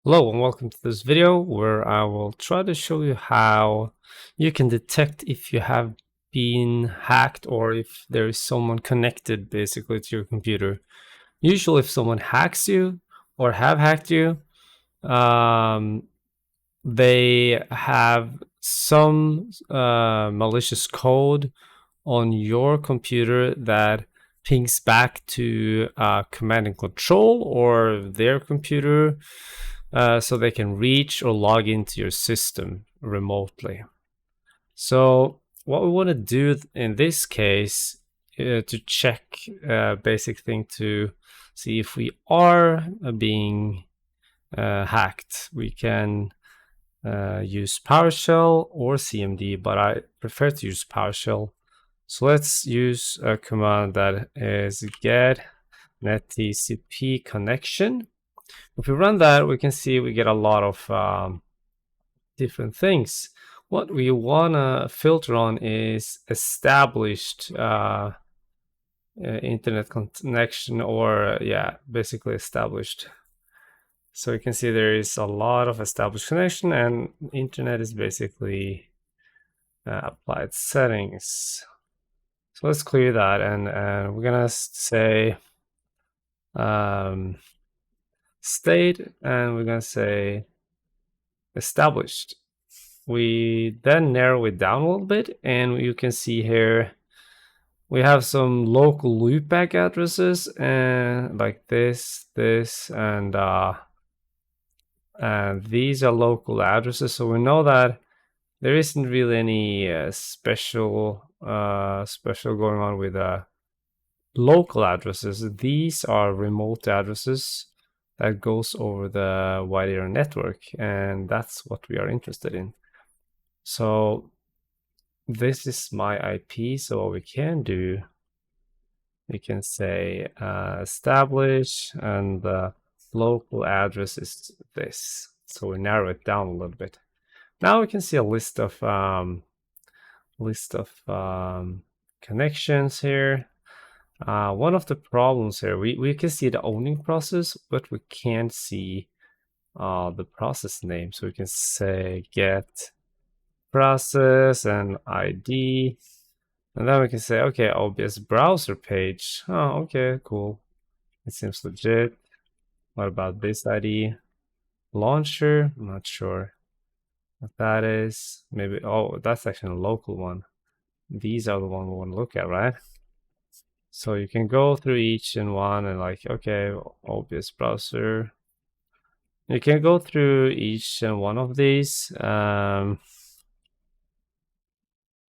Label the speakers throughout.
Speaker 1: Hello and welcome to this video where I will try to show you how you can detect if you have been hacked or if there is someone connected basically to your computer. Usually if someone hacks you or have hacked you, they have some malicious code on your computer that pings back to command and control or their computer, so they can reach or log into your system remotely. So what we want to do in this case to check basic thing to see if we are being hacked, we can use PowerShell or CMD, but I prefer to use PowerShell. So let's use a command that is get netTCP connection. If we run that, we can see we get a lot of different things. What we want to filter on is established internet connection, or basically established. So you can see there is a lot of established connection, and internet is basically applied settings. So let's clear that, and we're gonna say state, and we're gonna say established. We then narrow it down a little bit, and you can see here we have some local loopback addresses, and like this, and these are local addresses. So we know that there isn't really any special going on with local addresses. These are remote addresses that goes over the wide area network, and that's what we are interested in. So this is my IP. So what we can do, we can say establish, and the local address is this. So we narrow it down a little bit. Now we can see a list of connections here. One of the problems here, we can see the owning process, but we can't see the process name. So we can say get process and ID, and then we can say, okay, OBS browser page. Oh, okay, cool. It seems legit. What about this ID? Launcher? I'm not sure what that is. Maybe, oh, that's actually a local one. These are the one we want to look at, right? So you can go through each and one and like, okay, OBS browser. You can go through each and one of these and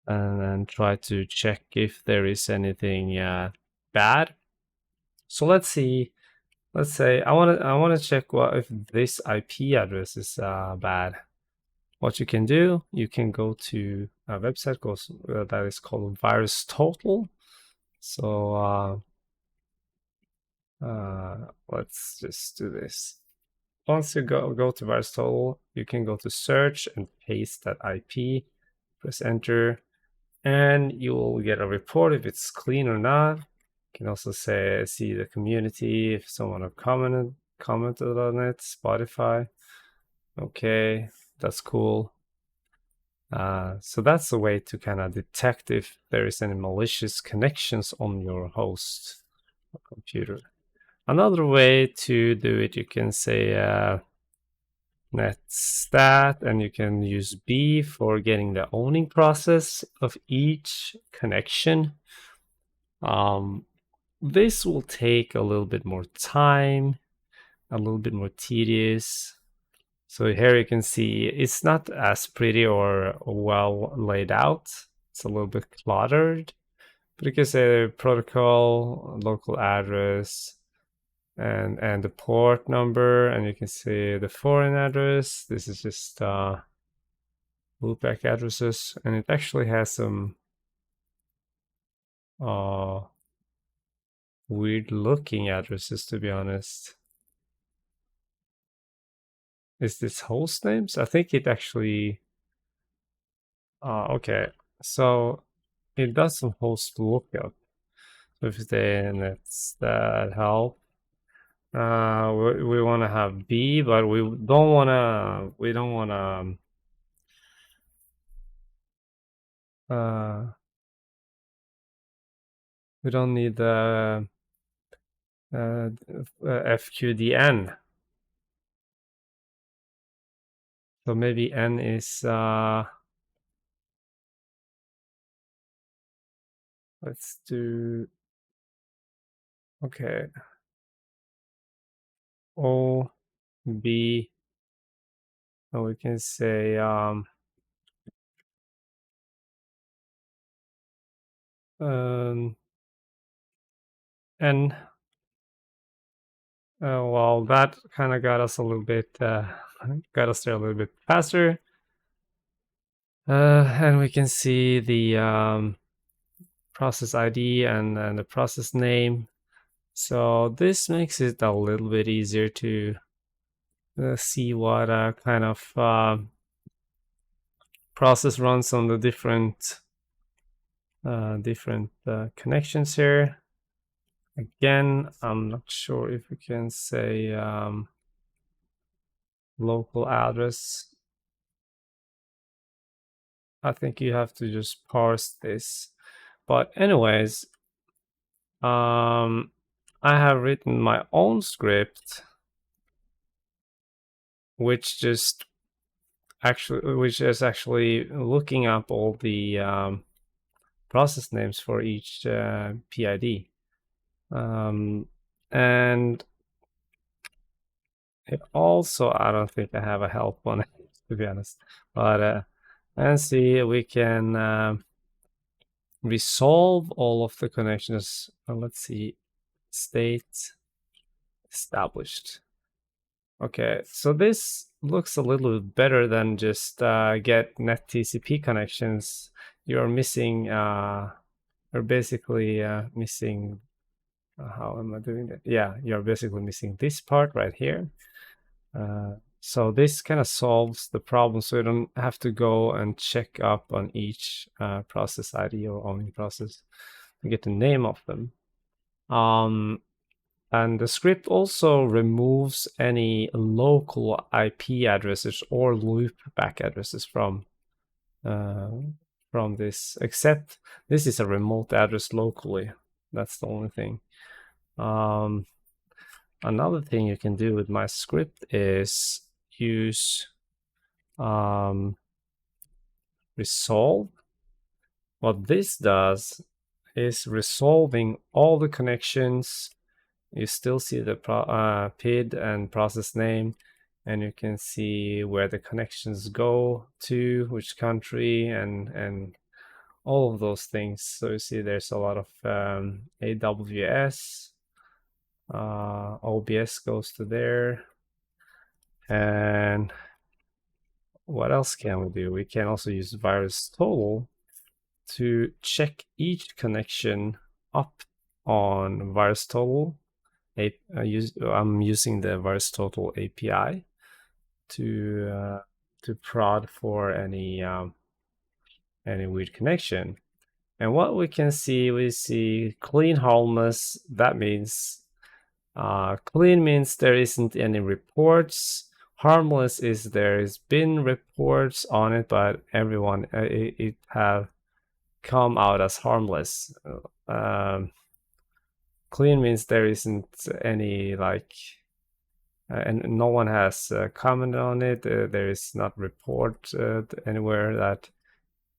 Speaker 1: then try to check if there is anything bad. So let's see. Let's say I want to check if this IP address is bad. What you can do, you can go to a website that is called VirusTotal. So let's just do this. Once you go to VirusTotal, you can go to search and paste that IP, press enter, and you will get a report if it's clean or not. You can also see the community, if someone have commented on it, Spotify. Okay, that's cool. So that's the way to kind of detect if there is any malicious connections on your host computer. Another way to do it, you can say Netstat, and you can use B for getting the owning process of each connection. This will take a little bit more time, a little bit more tedious. So here you can see it's not as pretty or well laid out. It's a little bit cluttered, but you can say protocol, local address, and the port number, and you can see the foreign address. This is just loopback addresses, and it actually has some weird looking addresses, to be honest. Is this host names? I think it actually okay, so it does some host lookup. So if then it's that help, We want to have B, but we don't want to. We don't want to. We don't need the FQDN. So maybe N is let's do okay. O B, and we can say N. Well, that kind of got us a little bit, got us there a little bit faster. And we can see the process ID and the process name. So this makes it a little bit easier to see what kind of process runs on the different connections here. Again, I'm not sure if we can say local address. I think you have to just parse this. But anyways, I have written my own script, which is actually looking up all the process names for each PID. And it also, I don't think I have a help on it, to be honest. But and see, we can resolve all of the connections. Let's see, state established. Okay, so this looks a little bit better than just get net TCP connections. You're missing, you're basically missing, how am I doing that? Yeah, you're basically missing this part right here. So this kind of solves the problem, so you don't have to go and check up on each process ID or owning process to get the name of them. And the script also removes any local IP addresses or loopback addresses from this, except this is a remote address locally. That's the only thing. Another thing you can do with my script is use resolve. What this does is resolving all the connections. You still see the PID and process name, and you can see where the connections go to, which country, and all of those things. So you see there's a lot of AWS, OBS goes to there. And what else can we do? We can also use VirusTotal to check each connection up on VirusTotal. I'm using the VirusTotal API to prod for any weird connection. And what we can see, we see clean harmless. That means clean means there isn't any reports. Harmless is there's been reports on it, but everyone it have come out as harmless. Clean means there isn't any and no one has commented on it. There is not report anywhere that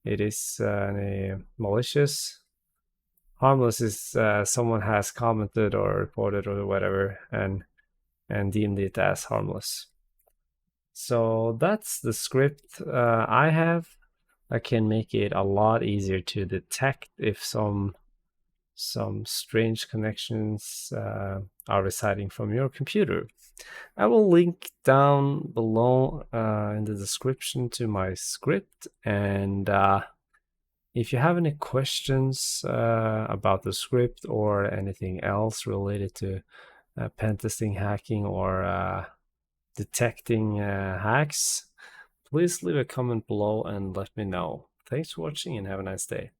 Speaker 1: it is any malicious. Harmless is someone has commented or reported or whatever and deemed it as harmless. So that's the script I have. I can make it a lot easier to detect if some strange connections are residing from your computer. I will link down below in the description to my script, and if you have any questions about the script or anything else related to pen testing, hacking, or detecting hacks, please leave a comment below and let me know. Thanks for watching and have a nice day.